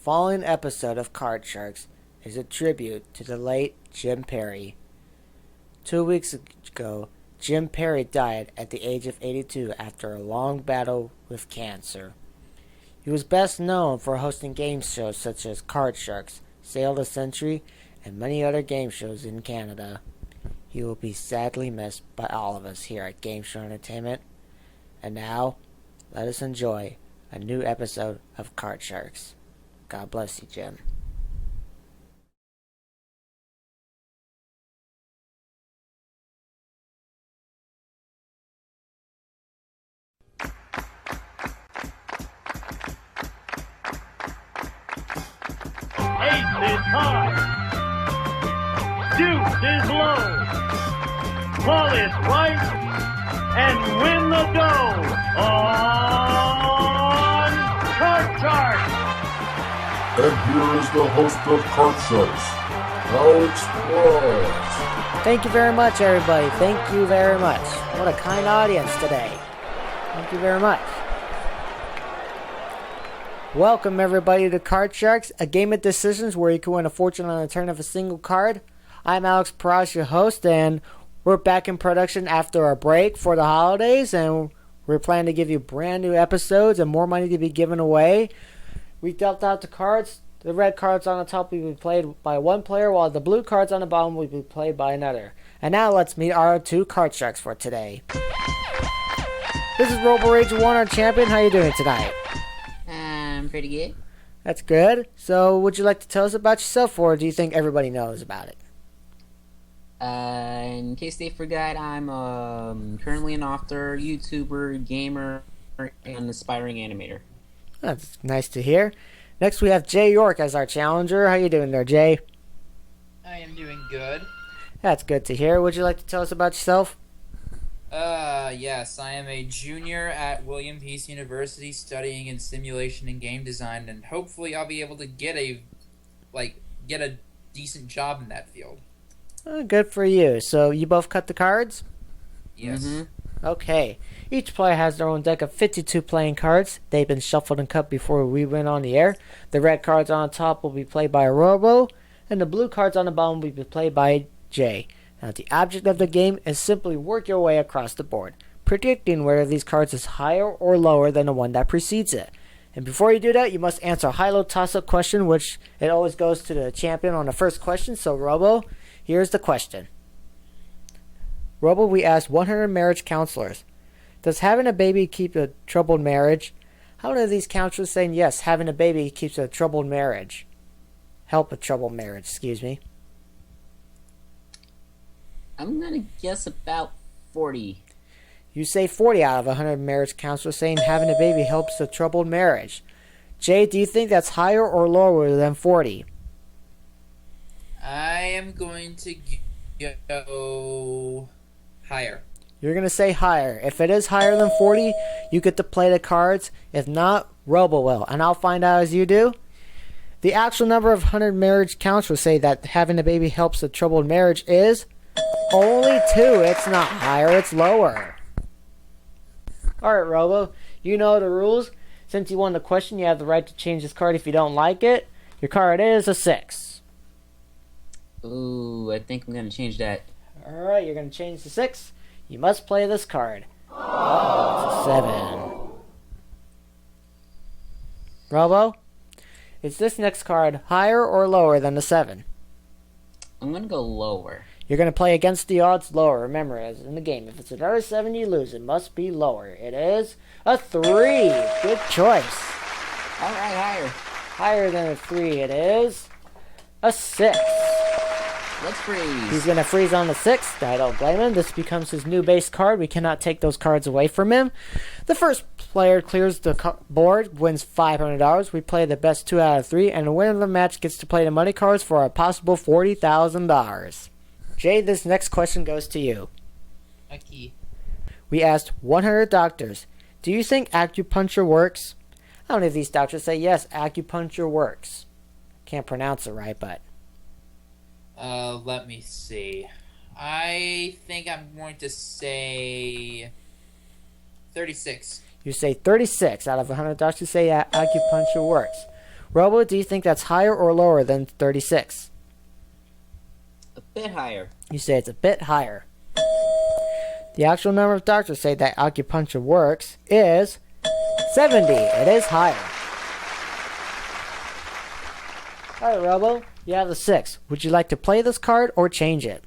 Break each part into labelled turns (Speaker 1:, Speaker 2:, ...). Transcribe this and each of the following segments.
Speaker 1: following episode of Card Sharks is a tribute to the late Jim Perry. 2 weeks ago, Jim Perry died at the age of 82 after a long battle with cancer. He was best known for hosting game shows such as Card Sharks, Sail the Century, and many other game shows in Canada. He will be sadly missed by all of us here at Game Show Entertainment. And now, let us enjoy a new episode of Card Sharks. God bless you, Jim.
Speaker 2: Ace is high. Deuce is low. Ball is right. And win the dough on Card Sharks.
Speaker 3: And here is the host of Card Sharks, Alex Ross.
Speaker 1: Thank you very much, everybody. Thank you very much. What a kind audience today. Thank you very much. Welcome, everybody, to Card Sharks, a game of decisions where you can win a fortune on the turn of a single card. I'm Alex Perez, your host, and we're back in production after our break for the holidays, and we're planning to give you brand new episodes and more money to be given away. We dealt out the cards. The red cards on the top will be played by one player, while the blue cards on the bottom will be played by another. And now let's meet our two Card Sharks for today. This is Robo Rage 1, our champion. How you doing tonight?
Speaker 4: I'm pretty good.
Speaker 1: That's good. So, would you like to tell us about yourself, or do you think everybody knows about it?
Speaker 4: In case they forgot, I'm currently an author, YouTuber, gamer, and aspiring animator.
Speaker 1: That's nice to hear. Next, we have Jay York as our challenger. How you doing there, Jay?
Speaker 5: I am doing good.
Speaker 1: That's good to hear. Would you like to tell us about yourself?
Speaker 5: Yes, I am a junior at William Peace University studying in simulation and game design, and hopefully I'll be able to get a decent job in that field.
Speaker 1: Good for you. So, you both cut the cards?
Speaker 5: Yes.
Speaker 4: Mm-hmm.
Speaker 1: Okay. Each player has their own deck of 52 playing cards. They've been shuffled and cut before we went on the air. The red cards on the top will be played by Robo, and the blue cards on the bottom will be played by Jay. Now, the object of the game is simply work your way across the board, predicting whether these cards is higher or lower than the one that precedes it. And before you do that, you must answer a high-low toss-up question, which it always goes to the champion on the first question. So, Robo, here's the question. Robo, we asked 100 marriage counselors, does having a baby keep a troubled marriage? How many of these counselors saying yes, having a baby keeps a troubled marriage? Help a troubled marriage, excuse me.
Speaker 4: I'm gonna guess about 40.
Speaker 1: You say 40 out of 100 marriage counselors saying having a baby helps a troubled marriage. Jay, do you think that's higher or lower than 40?
Speaker 5: I am going to go higher.
Speaker 1: You're going to say higher. If it is higher than 40, you get to play the cards. If not, Robo will. And I'll find out as you do. The actual number of 100 marriage counselors say that having a baby helps a troubled marriage is only 2. It's not higher, it's lower. Alright, Robo. You know the rules. Since you won the question, you have the right to change this card if you don't like it. Your card is a 6.
Speaker 4: Ooh, I think I'm gonna change that.
Speaker 1: Alright, you're going to change the 6. You must play this card. Oh, it's a 7. Robo, is this next card higher or lower than the 7?
Speaker 4: I'm gonna go lower.
Speaker 1: You're going to play against the odds lower. Remember, as in the game, if it's another 7, you lose. It must be lower. It is a 3. Good choice.
Speaker 4: Alright, higher.
Speaker 1: Higher than a 3, it is a 6.
Speaker 4: Let's freeze.
Speaker 1: He's going to freeze on the 6th. I don't blame him. This becomes his new base card. We cannot take those cards away from him. The first player clears the board, wins $500. We play the best 2 out of 3, and the winner of the match gets to play the money cards for a possible $40,000. Jay, this next question goes to you.
Speaker 5: Okay.
Speaker 1: We asked 100 doctors, do you think acupuncture works? How many of these doctors say yes, acupuncture works? Can't pronounce it right, but...
Speaker 5: Let me see. I think I'm going to say 36.
Speaker 1: You say 36 out of 100 doctors say acupuncture works. Robo, do you think that's higher or lower than 36?
Speaker 4: A bit higher.
Speaker 1: You say it's a bit higher. The actual number of doctors say that acupuncture works is 70. It is higher. Alright, Robo, you have the 6. Would you like to play this card or change it?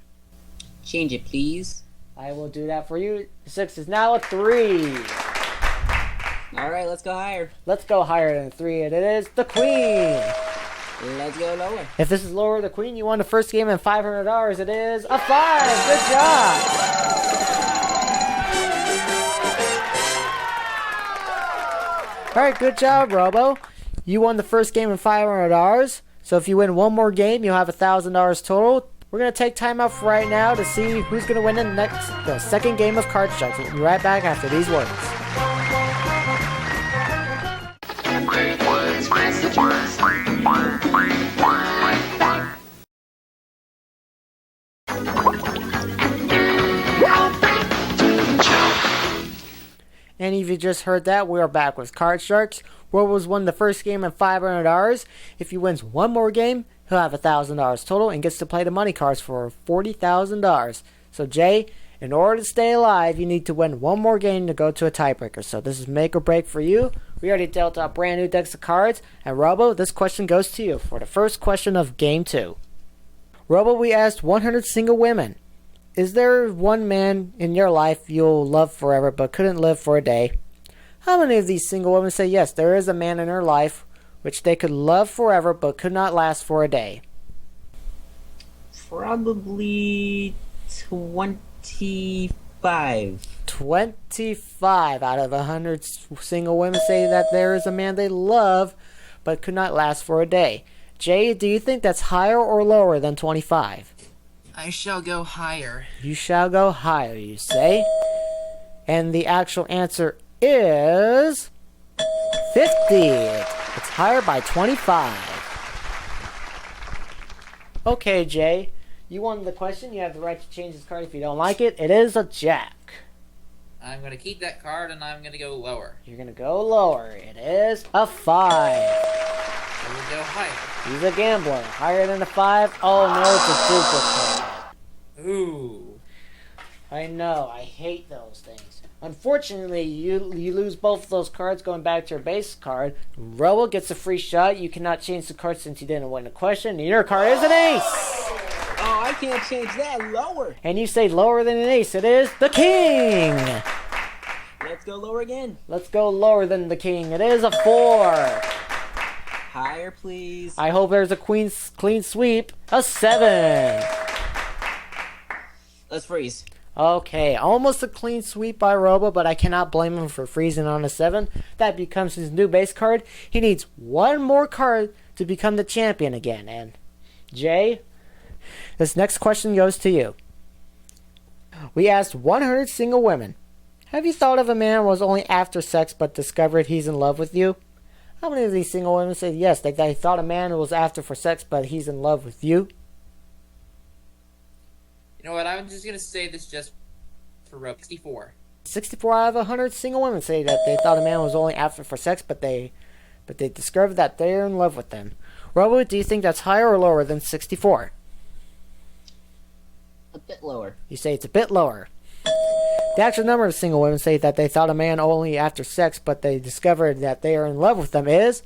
Speaker 4: Change it, please.
Speaker 1: I will do that for you. The 6 is now a 3.
Speaker 4: Alright, let's go higher.
Speaker 1: Let's go higher than 3, and it is the Queen.
Speaker 4: Let's go lower.
Speaker 1: If this is lower the Queen, you won the first game and $500. It is a 5. Good job. Alright, good job, Robo. You won the first game and $500. So if you win one more game, you'll have $1,000 total. We're going to take time out for right now to see who's going to win the second game of Card Sharks. We'll be right back after these words. And if you just heard that, we are back with Card Sharks. Robo's won the first game and $500. If he wins one more game, he'll have $1,000 total and gets to play the money cards for $40,000. So Jay, in order to stay alive, you need to win one more game to go to a tiebreaker. So this is make or break for you. We already dealt out brand new decks of cards. And Robo, this question goes to you for the first question of Game 2. Robo, we asked 100 single women. Is there one man in your life you'll love forever but couldn't live for a day? How many of these single women say yes, there is a man in her life which they could love forever but could not last for a day?
Speaker 4: Probably 25.
Speaker 1: 25 out of 100 single women say that there is a man they love but could not last for a day. Jay, do you think that's higher or lower than 25?
Speaker 5: I shall go higher.
Speaker 1: You shall go higher, you say. And the actual answer is 50. It's higher by 25. Okay, Jay. You won the question. You have the right to change this card if you don't like it. It is a jack.
Speaker 5: I'm going to keep that card and I'm going to go lower.
Speaker 1: You're going to go lower. It is a 5.
Speaker 5: I will go higher.
Speaker 1: He's a gambler. Higher than a 5. Oh, no, it's a duplicate.
Speaker 5: Ooh.
Speaker 1: I know. I hate those things. Unfortunately, you lose both of those cards going back to your base card. Robo gets a free shot. You cannot change the card since you didn't win the question. And your card is an ace.
Speaker 4: Oh, I can't change that. Lower.
Speaker 1: And you say lower than an ace. It is the king.
Speaker 4: Let's go lower again.
Speaker 1: Let's go lower than the king. It is a 4.
Speaker 4: Higher, please.
Speaker 1: I hope there's a clean sweep. A 7.
Speaker 4: Let's freeze.
Speaker 1: Okay, almost a clean sweep by Robo, but I cannot blame him for freezing on a 7. That becomes his new base card. He needs one more card to become the champion again. And Jay, this next question goes to you. We asked 100 single women. Have you thought of a man who was only after sex but discovered he's in love with you? How many of these single women say yes, they thought a man who was after for sex but he's in love with you?
Speaker 5: You know what? I'm just going to say this just for Rob. 64.
Speaker 1: 64 out of 100 single women say that they thought a man was only after for sex, but they discovered that they're in love with them. Robo, do you think that's higher or lower than 64?
Speaker 4: A bit lower.
Speaker 1: You say it's a bit lower. The actual number of single women say that they thought a man only after sex, but they discovered that they are in love with them is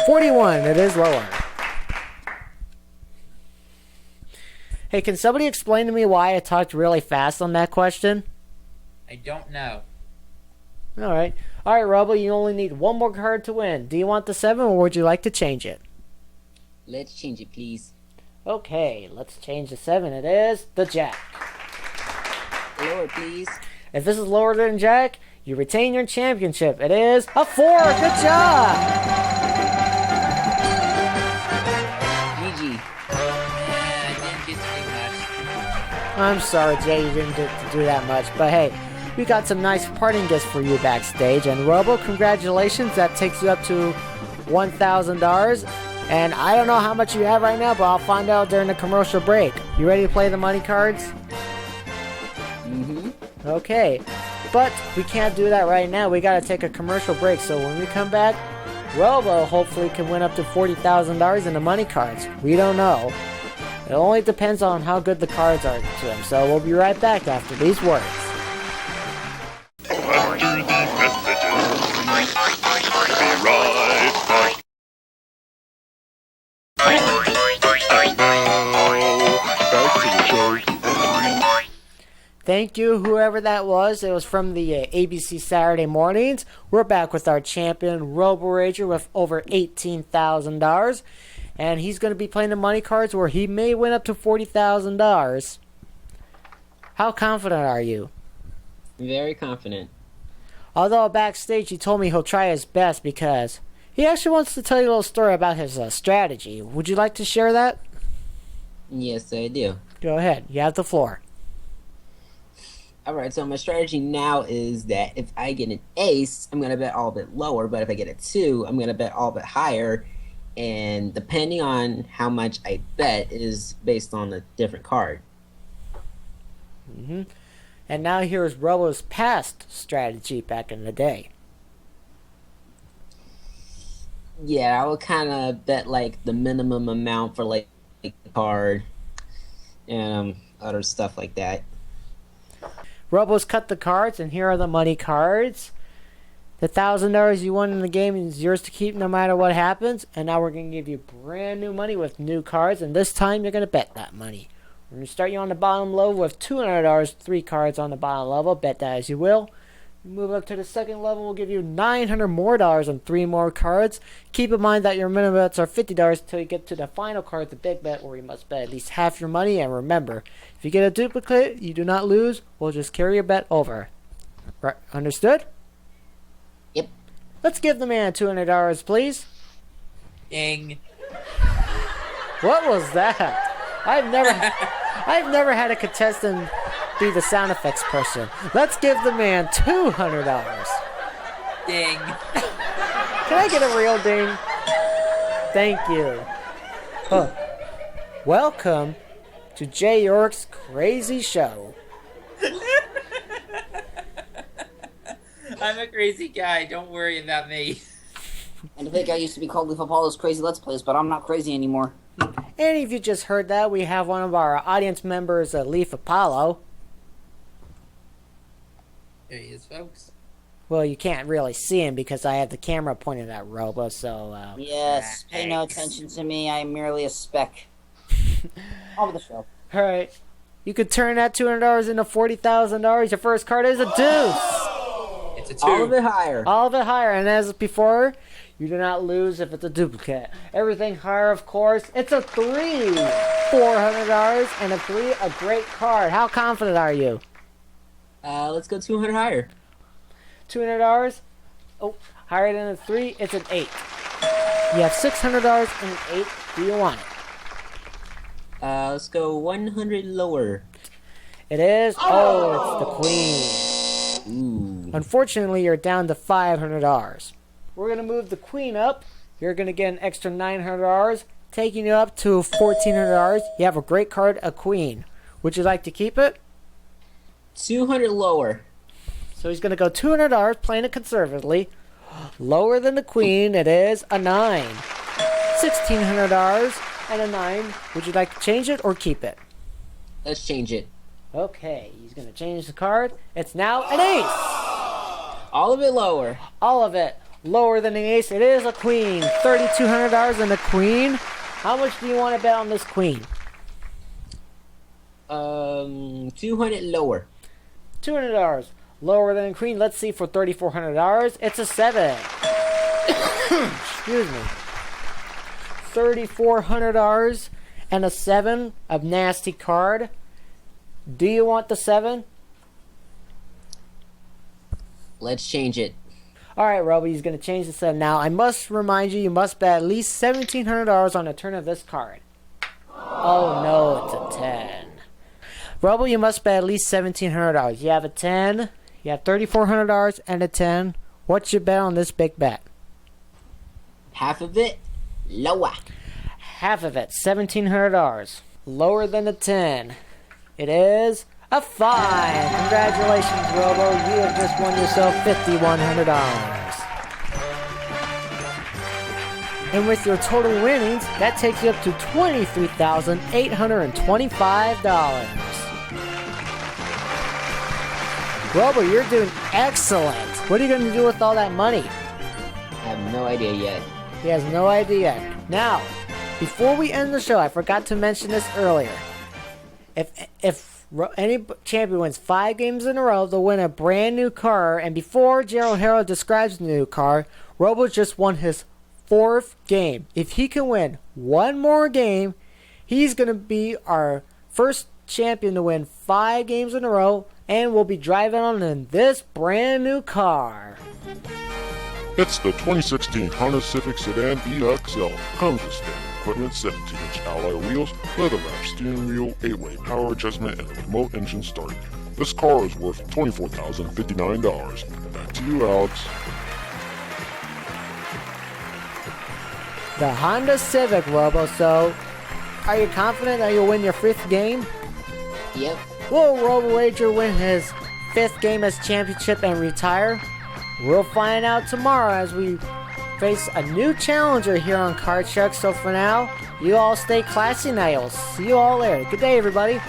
Speaker 1: 41. It is lower. Hey, can somebody explain to me why I talked really fast on that question?
Speaker 5: I don't know.
Speaker 1: Alright, Robo, you only need one more card to win. Do you want the 7 or would you like to change it?
Speaker 4: Let's change it, please.
Speaker 1: Okay, let's change the 7. It is the Jack.
Speaker 4: Lower, please.
Speaker 1: If this is lower than Jack, you retain your championship. It is a 4. Good job!
Speaker 4: GG.
Speaker 5: I didn't get to do much.
Speaker 1: I'm sorry, Jay, you didn't get to do that much. But hey, we got some nice parting gifts for you backstage. And Robo, congratulations. That takes you up to $1,000. And I don't know how much you have right now, but I'll find out during the commercial break. You ready to play the money cards?
Speaker 4: Mm-hmm.
Speaker 1: Okay. But we can't do that right now. We got to take a commercial break. So when we come back, Robo hopefully can win up to $40,000 in the money cards. We don't know. It only depends on how good the cards are to him. So we'll be right back after these words.
Speaker 6: After these messages, be right back. And now, back to the show.
Speaker 1: Thank you, whoever that was. It was from the ABC Saturday Mornings. We're back with our champion, Robo Rager, with over $18,000. And he's going to be playing the money cards where he may win up to $40,000. How confident are you?
Speaker 4: Very confident.
Speaker 1: Although backstage he told me he'll try his best because he actually wants to tell you a little story about his strategy. Would you like to share that?
Speaker 4: Yes, I do.
Speaker 1: Go ahead. You have the floor.
Speaker 4: Alright, so my strategy now is that if I get an ace, I'm going to bet all a bit lower, but if I get a 2, I'm going to bet all a bit higher, and depending on how much I bet is based on a different card.
Speaker 1: And now here's Robo's past strategy back in the day.
Speaker 4: Yeah, I would kind of bet like the minimum amount for like a card and other stuff like that.
Speaker 1: Robo's cut the cards, and here are the money cards. The $1,000 you won in the game is yours to keep no matter what happens. And now we're going to give you brand new money with new cards, and this time you're going to bet that money. We're going to start you on the bottom level with $200, 3 cards on the bottom level. Bet that as you will. Move up to the second level, we'll give you $900 more on 3 more cards. Keep in mind that your minimum bets are $50 until you get to the final card, the big bet, where you must bet at least half your money. And remember, if you get a duplicate, you do not lose. We'll just carry your bet over. Right? Understood?
Speaker 4: Yep.
Speaker 1: Let's give the man $200, please.
Speaker 5: Ding.
Speaker 1: What was that? I've never had a contestant be the sound effects person. Let's give the man $200.
Speaker 5: Ding.
Speaker 1: Can I get a real ding? Thank you. Welcome to Jay York's Crazy Show.
Speaker 5: I'm a crazy guy. Don't worry about me.
Speaker 7: And I think I used to be called Leaf Apollo's Crazy Let's Plays, but I'm not crazy anymore.
Speaker 1: And if you just heard that, we have one of our audience members, Leaf Apollo.
Speaker 5: There he is, folks.
Speaker 1: Well, you can't really see him because I have the camera pointed at Robo, so...
Speaker 7: Yes, pay no attention to me. I am merely a speck. Over the show.
Speaker 1: Alright. You could turn that $200 into $40,000. Your first card is a deuce.
Speaker 5: It's a 2.
Speaker 4: All of it higher.
Speaker 1: All of it higher. And as before, you do not lose if it's a duplicate. Everything higher, of course. It's a 3. $400 and a 3. A great card. How confident are you?
Speaker 4: Let's go 200 higher.
Speaker 1: $200. Oh, higher than a 3. It's an 8. You have $600 and an 8. Do you want it?
Speaker 4: Let's go 100 lower.
Speaker 1: It is. Oh, it's the queen.
Speaker 4: Ooh.
Speaker 1: Unfortunately, you're down to $500. We're going to move the queen up. You're going to get an extra $900, taking you up to $1,400. You have a great card, a queen. Would you like to keep it?
Speaker 4: 200 lower.
Speaker 1: So he's going to go $200, playing it conservatively. Lower than the queen, it is a 9. $1,600 and a 9. Would you like to change it or keep it?
Speaker 4: Let's change it.
Speaker 1: Okay, he's going to change the card. It's now an ace.
Speaker 4: All of it lower.
Speaker 1: All of it lower than an ace. It is a queen. $3,200 and a queen. How much do you want to bet on this queen?
Speaker 4: 200 lower.
Speaker 1: $200 lower than a queen. Let's see for $3,400. It's a 7. Excuse me. $3,400 and a 7. A nasty card. Do you want the 7?
Speaker 4: Let's change it.
Speaker 1: Alright, Robo, he's going to change the 7. Now, I must remind you, you must bet at least $1,700 on the turn of this card. Oh, no, it's a 10. Robo, you must bet at least $1,700. You have a 10, you have $3,400 and a 10. What's your bet on this big bet?
Speaker 4: Half of it lower.
Speaker 1: Half of it, $1,700. Lower than a 10. It is a 5. Congratulations, Robo. You have just won yourself $5,100. And with your total winnings, that takes you up to $23,825. Robo, you're doing excellent. What are you going to do with all that money?
Speaker 4: I have no idea yet.
Speaker 1: He has no idea. Now, before we end the show, I forgot to mention this earlier. If any champion wins 5 games in a row, they'll win a brand new car. And before Gerald Harrow describes the new car, Robo just won his 4th game. If he can win one more game, he's going to be our first champion to win 5 games in a row, and we'll be driving on in this brand new car.
Speaker 3: It's the 2016 Honda Civic Sedan EXL. Comes with standard equipment, 17-inch alloy wheels, leather-wrapped steering wheel, 8-way power adjustment, and a remote engine start. This car is worth $24,059. Back to you, Alex.
Speaker 1: The Honda Civic, Robo. So, are you confident that you'll win your 5th game?
Speaker 4: Yep.
Speaker 1: Will Robo Wager win his 5th game as championship and retire? We'll find out tomorrow as we face a new challenger here on Card Shark. So for now, you all stay classy and I'll see you all later. Good day, everybody.